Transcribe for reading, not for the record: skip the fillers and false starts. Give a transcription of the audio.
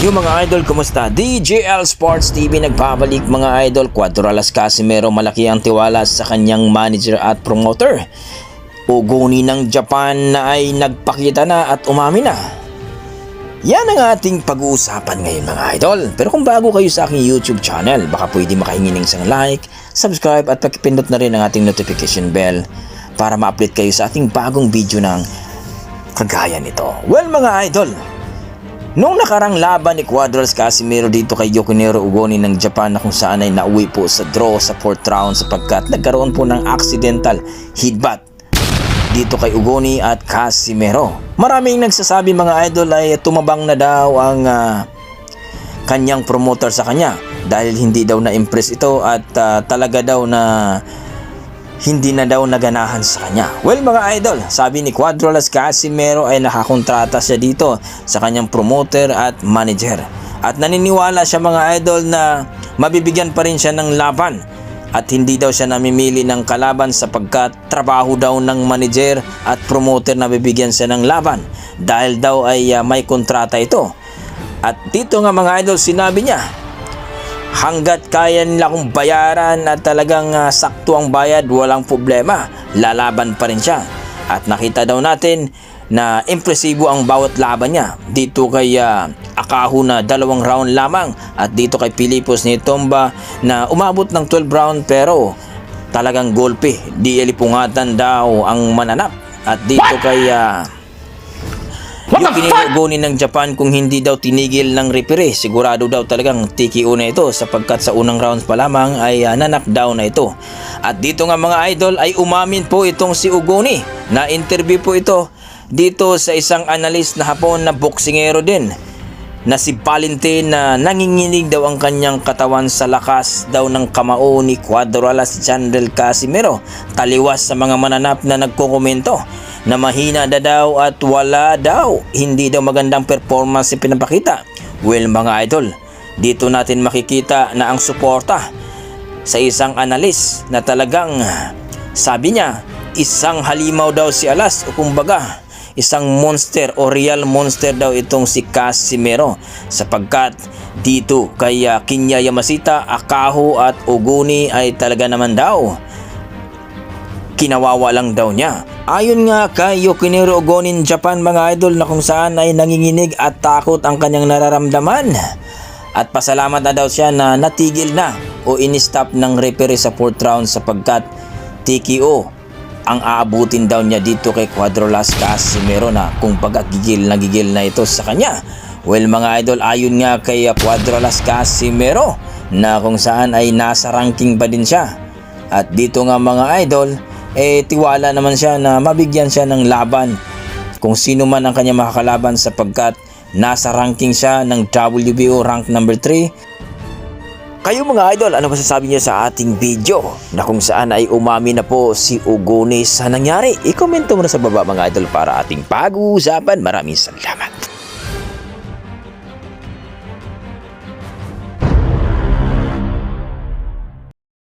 Yung mga idol, kumusta? DJL Sports TV nagbabalik mga idol. Cuadralas Casimero, malaki ang tiwala sa kanyang manager at promoter. Ugoni ng Japan na ay nagpakita na at umamin na. Yan ang ating pag-uusapan ngayon mga idol. Pero kung bago kayo sa aking YouTube channel, baka pwede makahingi ng isang like, subscribe at pakipindot na rin ang ating notification bell para ma-update kayo sa ating bagong video ng kagaya nito. Well mga idol, noong nakarang laban ni Cuadralas Casimero dito kay Yokinero Ugoni ng Japan na kung saan ay nauwi po sa draw sa 4th round sapagkat nagkaroon po ng accidental headbutt dito kay Ugoni at Casimero. Maraming nagsasabi mga idol ay tumabang na daw ang kanyang promoter sa kanya dahil hindi daw na-impress ito at talaga daw na hindi na daw naganahan sa kanya. Well mga idol, sabi ni Cuadralas Casimero ay nakakontrata siya dito sa kanyang promoter at manager. At naniniwala siya mga idol na mabibigyan pa rin siya ng laban at hindi daw siya namimili ng kalaban sapagkat trabaho daw ng manager at promoter na bibigyan siya ng laban dahil daw ay may kontrata ito. At dito nga mga idol, sinabi niya, hanggat kaya nila kong bayaran at talagang sakto ang bayad, walang problema, lalaban pa rin siya. At nakita daw natin na impresibo ang bawat laban niya. Dito kay Akahu na 2 round lamang at dito kay Pilipos ni Tomba na umabot ng 12 round pero talagang golpe, di elipungatan daw ang mananap. At dito kay yung pinilugoni ng Japan kung hindi daw tinigil ng referee, sigurado daw talagang TKO na ito sapagkat sa unang rounds pa lamang ay na-knockdown na ito. At dito nga mga idol ay umamin po itong si Ugoni na interview po ito dito sa isang analyst na Hapon na boksingero din na si Valentin na nanginginig daw ang kanyang katawan sa lakas daw ng kamao ni Cuadralas Casimero. Taliwas sa mga mananap na nagkokomento na mahina na daw at wala daw, hindi daw magandang performance si pinapakita. Well mga idol, dito natin makikita na ang suporta sa isang analyst na talagang sabi niya isang halimaw daw si Alas o kumbaga isang monster o real monster daw itong si Casimero sapagkat dito kay Kinya Yamashita, Akahu at Ugoni ay talaga naman daw kinawawa lang daw niya. Ayon nga kay Yokinero Ugoni ng Japan mga idol na kung saan ay nanginginig at takot ang kanyang nararamdaman at pasalamat na daw siya na natigil na o in-stop ng referee sa 4th round sapagkat TKO ang aabutin daw niya dito kay Cuadralas Casimero na kung gigil na ito sa kanya. Well mga idol, ayon nga kay Cuadralas Casimero na kung saan ay nasa ranking pa din siya. At dito nga mga idol, tiwala naman siya na mabigyan siya ng laban kung sino man ang kanya makakalaban sapagkat nasa ranking siya ng WBO rank number 3. Kayo mga idol, ano masasabi niyo sa ating video na kung saan ay umami na po si Ugoni sa nangyari? I-komento mo na sa baba mga idol para ating pag-uusapan. Maraming salamat.